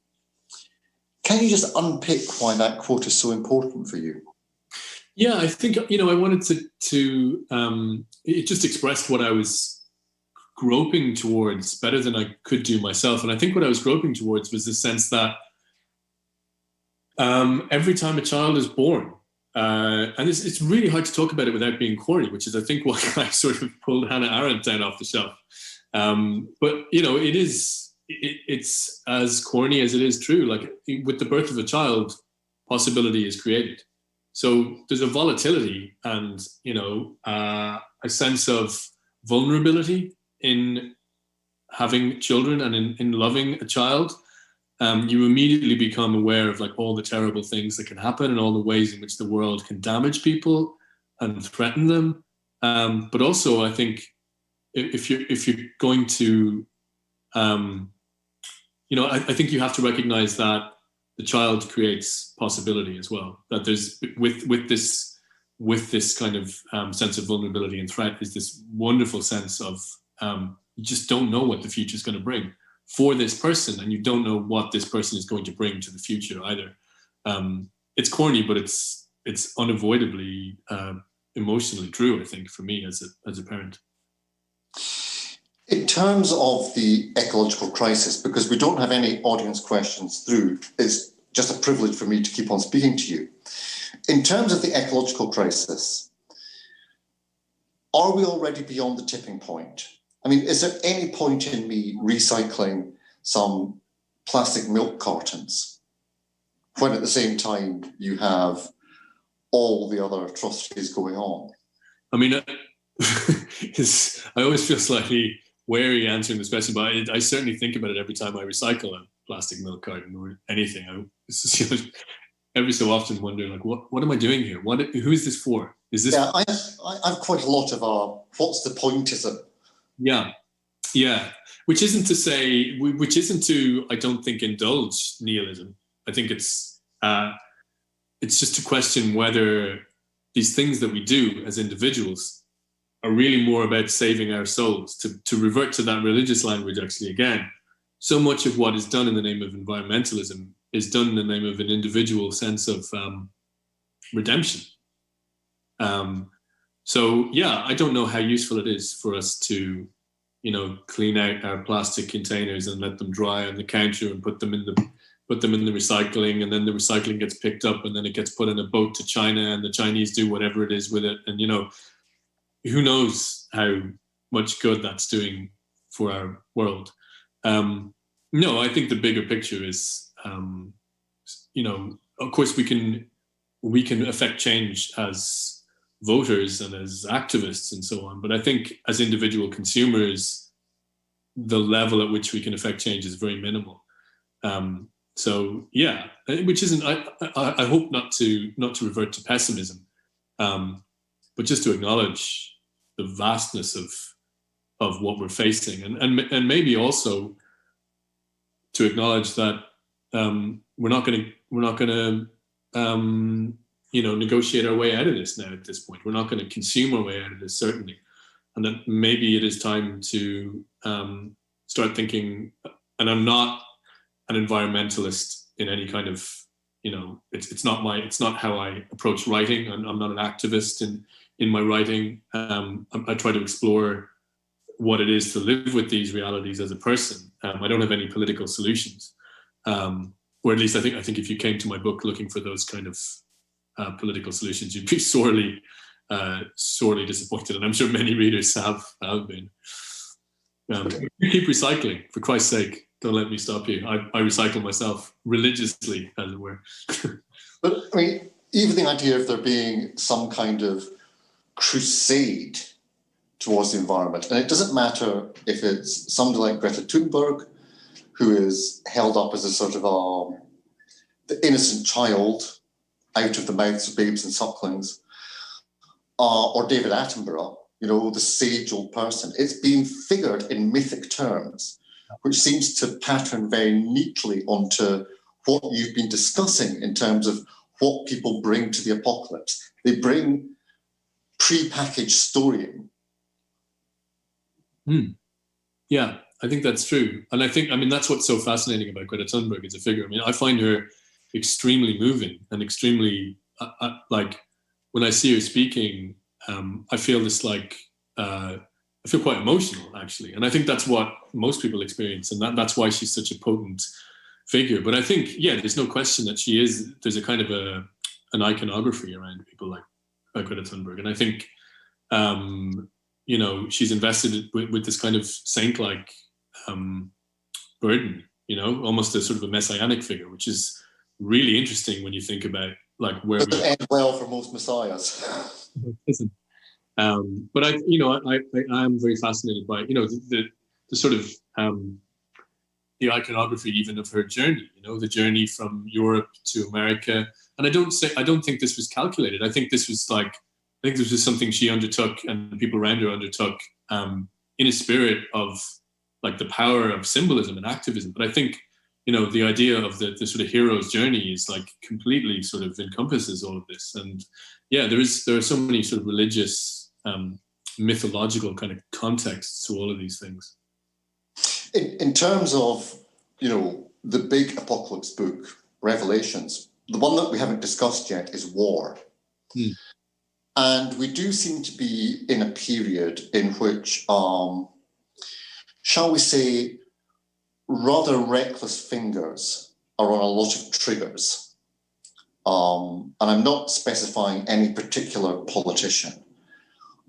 Can you just unpick why that quote is so important for you? Yeah, I think, I wanted to it just expressed what I was groping towards better than I could do myself. And I think what I was groping towards was the sense that every time a child is born, and it's really hard to talk about it without being corny, which is, I think, why I sort of pulled Hannah Arendt down off the shelf. But, it's as corny as it is true. Like with the birth of a child, possibility is created. So there's a volatility and, a sense of vulnerability in having children and in loving a child. You immediately become aware of like all the terrible things that can happen and all the ways in which the world can damage people and threaten them. But also, I think if you're going to, I think you have to recognize that the child creates possibility as well. That there's with this kind of sense of vulnerability and threat is this wonderful sense of you just don't know what the future is going to bring for this person, and you don't know what this person is going to bring to the future either. It's corny, but it's unavoidably emotionally true, I think, for me as a parent. In terms of the ecological crisis, because we don't have any audience questions through, it's just a privilege for me to keep on speaking to you. In terms of the ecological crisis, are we already beyond the tipping point? I mean, is there any point in me recycling some plastic milk cartons, when at the same time you have all the other atrocities going on? I mean, I always feel slightly wary answering this question, but I certainly think about it every time I recycle a plastic milk carton or anything. Every so often wondering, like, what am I doing here? Who is this for? Is this? Yeah, I've quite a lot of what's the pointism? Yeah. Which isn't to, I don't think, indulge nihilism. I think it's just to question whether these things that we do as individuals are really more about saving our souls. To revert to that religious language, actually, again, so much of what is done in the name of environmentalism is done in the name of an individual sense of redemption. So yeah, I don't know how useful it is for us to, clean out our plastic containers and let them dry on the counter and put them in the recycling, and then the recycling gets picked up and then it gets put in a boat to China and the Chinese do whatever it is with it. And, who knows how much good that's doing for our world. No, I think the bigger picture is, of course we can affect change as voters and as activists and so on. But I think as individual consumers, the level at which we can affect change is very minimal. So yeah, which isn't. I hope not to revert to pessimism, but just to acknowledge the vastness of what we're facing, and maybe also to acknowledge that we're not going to negotiate our way out of this now. At this point, we're not going to consume our way out of this, certainly, and that maybe it is time to start thinking. And I'm not an environmentalist in any kind of, it's not how I approach writing. I'm not an activist in my writing. I try to explore what it is to live with these realities as a person. I don't have any political solutions, or at least I think if you came to my book looking for those kind of political solutions, you'd be sorely disappointed, and I'm sure many readers have been. Keep recycling, for Christ's sake. Don't let me stop you. I recycle myself religiously, as it were. But I mean, even the idea of there being some kind of crusade towards the environment, and it doesn't matter if it's somebody like Greta Thunberg, who is held up as a sort of the innocent child out of the mouths of babes and sucklings, or David Attenborough, the sage old person. It's being figured in mythic terms, which seems to pattern very neatly onto what you've been discussing in terms of what people bring to the apocalypse. They bring pre-packaged storying. Yeah, I think that's true. And that's what's so fascinating about Greta Thunberg as a figure. I mean, I find her extremely moving and extremely, like, when I see her speaking, I feel this I feel quite emotional, actually. And I think that's what most people experience. And that's why she's such a potent figure. But I think, there's no question that there's a kind of an iconography around people like Greta Thunberg. And I think, she's invested with this kind of saint-like burden, almost a sort of a messianic figure, which is really interesting when you think about like where it ends well for most messiahs. But I am very fascinated by the sort of the iconography even of her journey. The journey from Europe to America. And I don't think this was calculated. I think this was something she undertook and people around her undertook in a spirit of like the power of symbolism and activism. But I think the idea of the sort of hero's journey is like completely sort of encompasses all of this. And there are so many sort of religious, mythological kind of contexts to all of these things. In terms of, the big apocalypse book, Revelations, the one that we haven't discussed yet is War. And we do seem to be in a period in which, shall we say, rather reckless fingers are on a lot of triggers. And I'm not specifying any particular politician,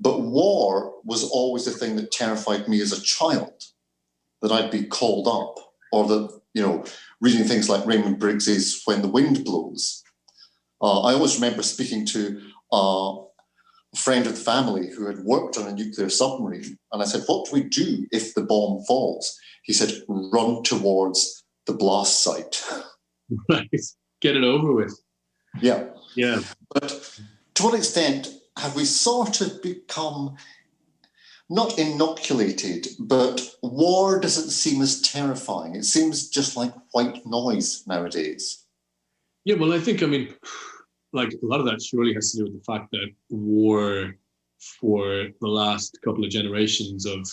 but war was always the thing that terrified me as a child, that I'd be called up, or that, reading things like Raymond Briggs's When the Wind Blows. I always remember speaking to a friend of the family who had worked on a nuclear submarine, and I said, what do we do if the bomb falls? He said, run towards the blast site. Right. Get it over with. Yeah. Yeah. But to what extent have we sort of become not inoculated, but war doesn't seem as terrifying. It seems just like white noise nowadays. Yeah, well, I think, like a lot of that surely has to do with the fact that war for the last couple of generations of,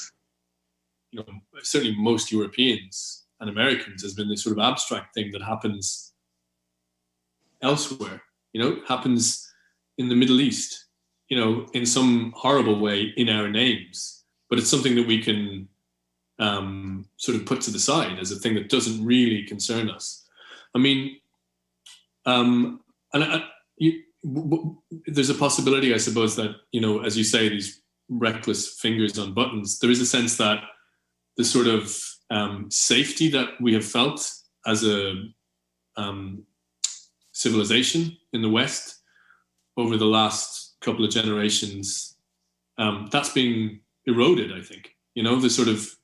certainly most Europeans and Americans has been this sort of abstract thing that happens elsewhere, happens in the Middle East, in some horrible way in our names, but it's something that we can sort of put to the side as a thing that doesn't really concern us. There's a possibility, I suppose, that, as you say, these reckless fingers on buttons, there is a sense that the sort of safety that we have felt as a civilization in the West over the last couple of generations, that's being eroded, I think. The sort of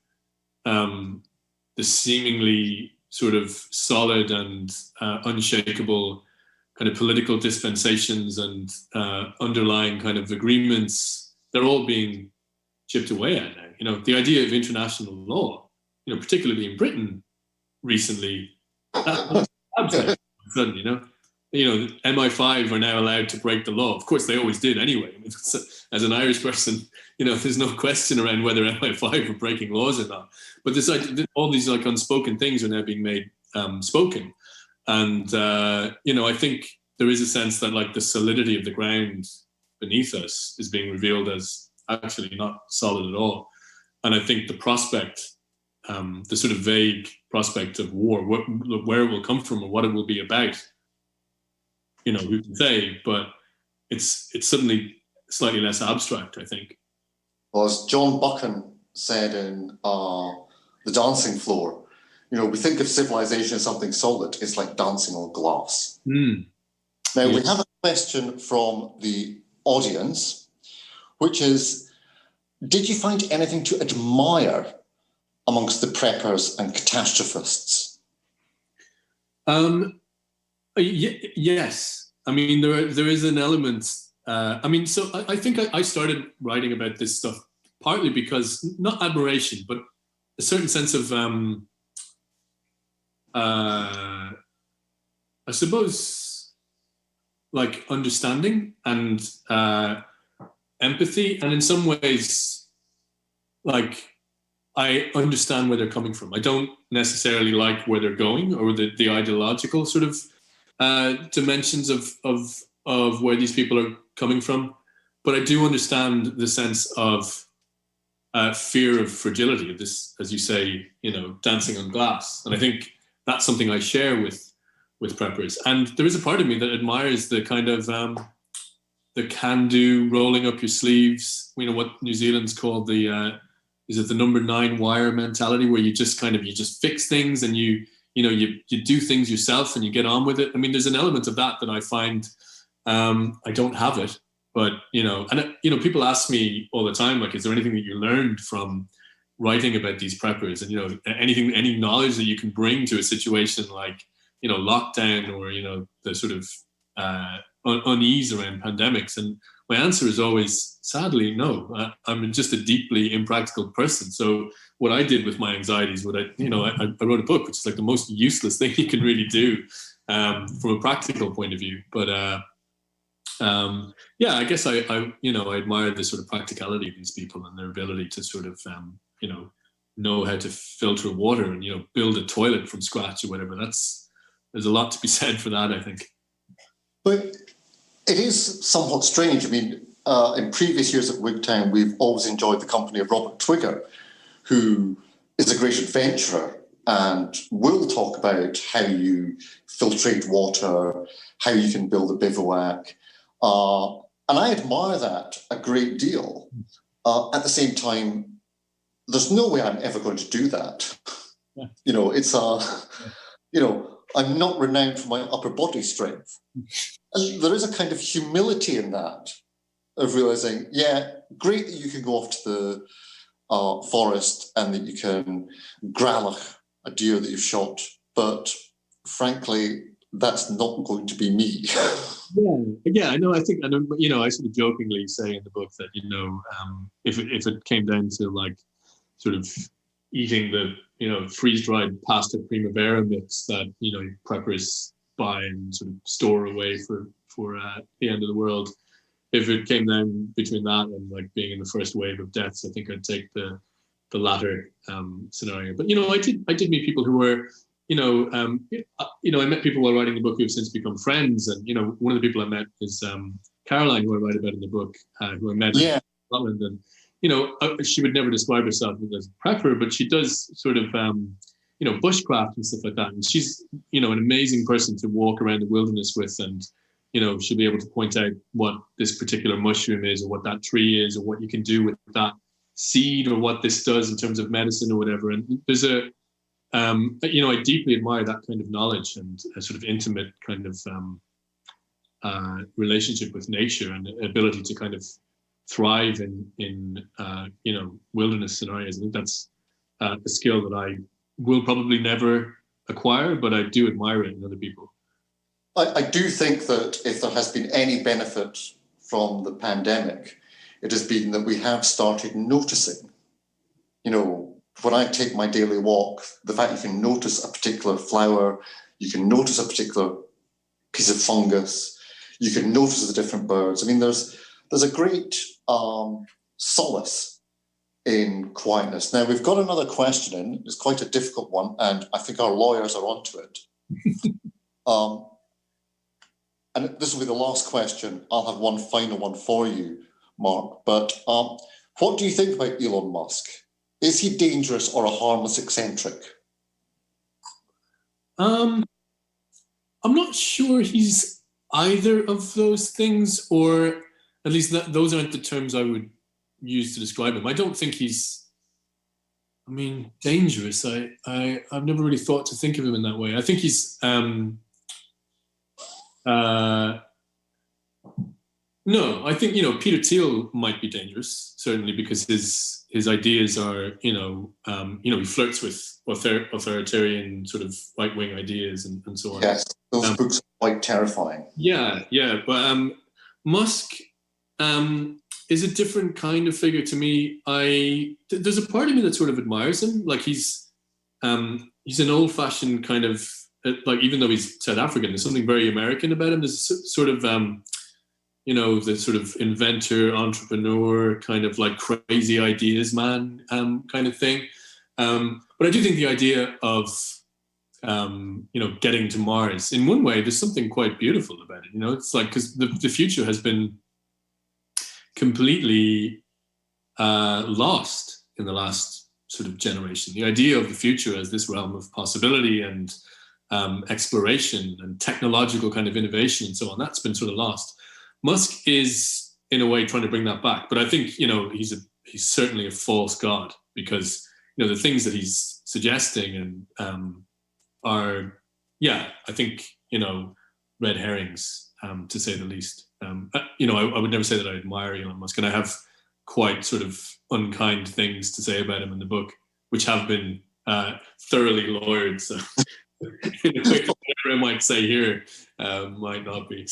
the seemingly sort of solid and unshakable kind of political dispensations and underlying kind of agreements, they're all being chipped away at now. The idea of international law, particularly in Britain recently, that's absent suddenly, MI5 are now allowed to break the law. Of course, they always did anyway. As an Irish person, there's no question around whether MI5 are breaking laws or not. But all these like unspoken things are now being made spoken. And, I think there is a sense that like the solidity of the ground beneath us is being revealed as actually not solid at all. And I think the prospect, the sort of vague prospect of war, where it will come from or what it will be about, who can say, but it's suddenly slightly less abstract, I think. Well, as John Buchan said in The Dancing Floor, we think of civilization as something solid. It's like dancing on glass. Now, we have a question from the audience, which is, did you find anything to admire amongst the preppers and catastrophists? Yes. There is an element. So I think I started writing about this stuff partly because, not admiration, but a certain sense of, I suppose, like understanding and empathy. And in some ways, like, I understand where they're coming from. I don't necessarily like where they're going or the ideological sort of dimensions of where these people are coming from, but I do understand the sense of fear of fragility of this, as you say, dancing on glass, and I think that's something I share with preppers. And there is a part of me that admires the kind of the can-do, rolling up your sleeves. What New Zealand's called the is it the number 9 wire mentality, where you just fix things and you do things yourself and you get on with it. There's an element of that I find, I don't have it, but, people ask me all the time, like, is there anything that you learned from writing about these preppers? And, any knowledge that you can bring to a situation like, lockdown or, the sort of unease around pandemics. And my answer is always, sadly, no. I'm just a deeply impractical person. So what I did with my anxieties, I wrote a book, which is like the most useless thing you can really do from a practical point of view. But I guess I admire the sort of practicality of these people and their ability to sort of, know how to filter water and, build a toilet from scratch or whatever. There's a lot to be said for that, I think. But it is somewhat strange. In previous years at Wigtown, we've always enjoyed the company of Robert Twigger, who is a great adventurer and will talk about how you filtrate water, how you can build a bivouac. And I admire that a great deal. At the same time, there's no way I'm ever going to do that. Yeah. It's I'm not renowned for my upper body strength. And there is a kind of humility in that, of realizing, yeah, great that you can go off to the forest and that you can gralach a deer that you've shot, but frankly, that's not going to be me. Yeah. I know. I sort of jokingly say in the book that if it came down to like sort of eating the freeze-dried pasta primavera mix that preppers buy and sort of store away for the end of the world. If it came down between that and like being in the first wave of deaths, I think I'd take the latter scenario. But I did meet people who were I met people while writing the book who have since become friends, and one of the people I met is Caroline, who I write about in the book, who I met in Scotland, and she would never describe herself as a prepper, but she does sort of bushcraft and stuff like that, and she's an amazing person to walk around the wilderness with, and she'll be able to point out what this particular mushroom is, or what that tree is, or what you can do with that seed, or what this does in terms of medicine or whatever. And there's I deeply admire that kind of knowledge and a sort of intimate kind of relationship with nature and the ability to kind of thrive in wilderness scenarios. I think that's a skill that I will probably never acquire, but I do admire it in other people. I do think that if there has been any benefit from the pandemic, it has been that we have started noticing. When I take my daily walk, the fact you can notice a particular flower, you can notice a particular piece of fungus, you can notice the different birds. I mean, there's a great solace in quietness. Now, we've got another question in. It's quite a difficult one, and I think our lawyers are onto it. And this will be the last question. I'll have one final one for you, Mark. But what do you think about Elon Musk? Is he dangerous or a harmless eccentric? I'm not sure he's either of those things, or at least those aren't the terms I would use to describe him. I don't think he's, dangerous. I've never really thought to think of him in that way. I think he's, no, I think, Peter Thiel might be dangerous, certainly, because his ideas are, he flirts with authoritarian sort of right-wing ideas and so on. Yes, those books are quite terrifying. Yeah. But Musk is a different kind of figure to me. There's a part of me that sort of admires him. Like he's an old-fashioned kind of, like, even though he's South African, there's something very American about him. There's sort of the sort of inventor, entrepreneur, kind of like crazy ideas man kind of thing. But I do think the idea of, getting to Mars, in one way, there's something quite beautiful about it. It's like, because the future has been completely lost in the last sort of generation. The idea of the future as this realm of possibility and exploration and technological kind of innovation and so on, that's been sort of lost. Musk is, in a way, trying to bring that back. But I think, he's certainly a false god, because, the things that he's suggesting and are, I think, red herrings, to say the least. I would never say that I admire Elon Musk, and I have quite sort of unkind things to say about him in the book, which have been thoroughly lawyered. So whatever I might say here might not be.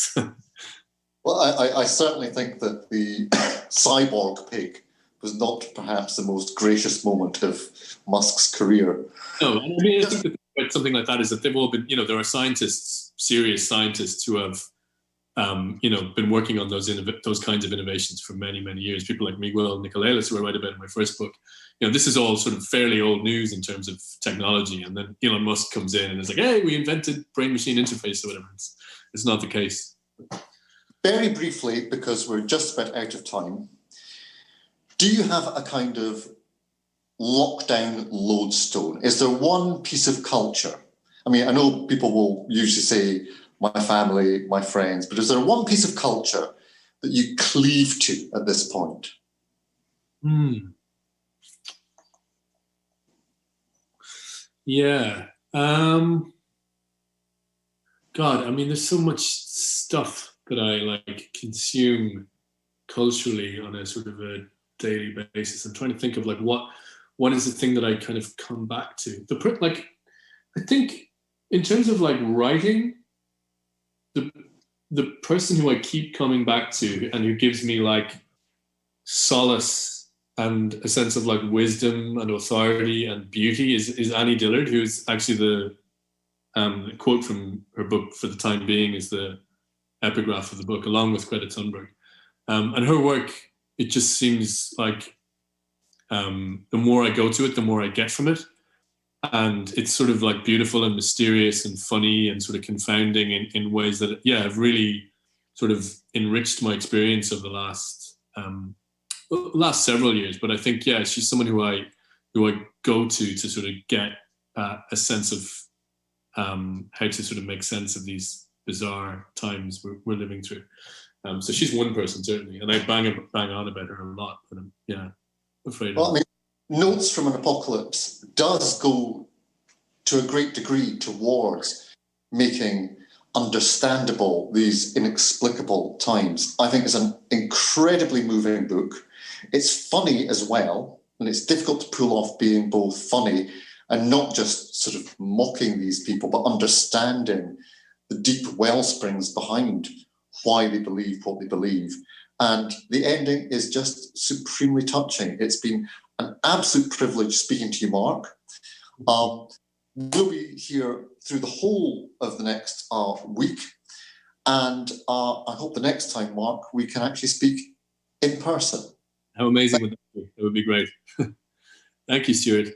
Well, I certainly think that the cyborg pig was not perhaps the most gracious moment of Musk's career. No, I think the thing about something like that is that they've all been, there are scientists, serious scientists, who have, been working on those kinds of innovations for many, many years. People like Miguel Nicolelis, who I write about in my first book. This is all sort of fairly old news in terms of technology. And then Elon Musk comes in and is like, hey, we invented brain-machine interface or whatever. It's not the case. Very briefly, because we're just about out of time, do you have a kind of lockdown lodestone? Is there one piece of culture? I mean, I know people will usually say my family, my friends, but is there one piece of culture that you cleave to at this point? Yeah. God, I mean, there's so much stuff that I like consume culturally on a sort of a daily basis. I'm trying to think of like what is the thing that I kind of come back to. Like, I think in terms of like writing, the person who I keep coming back to and who gives me like solace and a sense of like wisdom and authority and beauty is Annie Dillard, who's actually the quote from her book for the time being is the epigraph of the book, along with Greta Thunberg. And her work, it just seems like the more I go to it, the more I get from it. And it's sort of like beautiful and mysterious and funny and sort of confounding in ways that, yeah, have really sort of enriched my experience of the last several years. But I think, yeah, she's someone who I go to sort of get a sense of how to sort of make sense of these bizarre times we're living through. So she's one person, certainly, and I bang on about her a lot, but I'm, yeah, afraid Well, I mean, Notes from an Apocalypse does go to a great degree towards making understandable these inexplicable times. I think it's an incredibly moving book. It's funny as well, and it's difficult to pull off being both funny and not just sort of mocking these people, but understanding the deep well springs behind why they believe what they believe. And the ending is just supremely touching. It's been an absolute privilege speaking to you, Mark. We'll be here through the whole of the next week. And I hope the next time, Mark, we can actually speak in person. How amazing would that be? That would be great. Thank you, Stuart.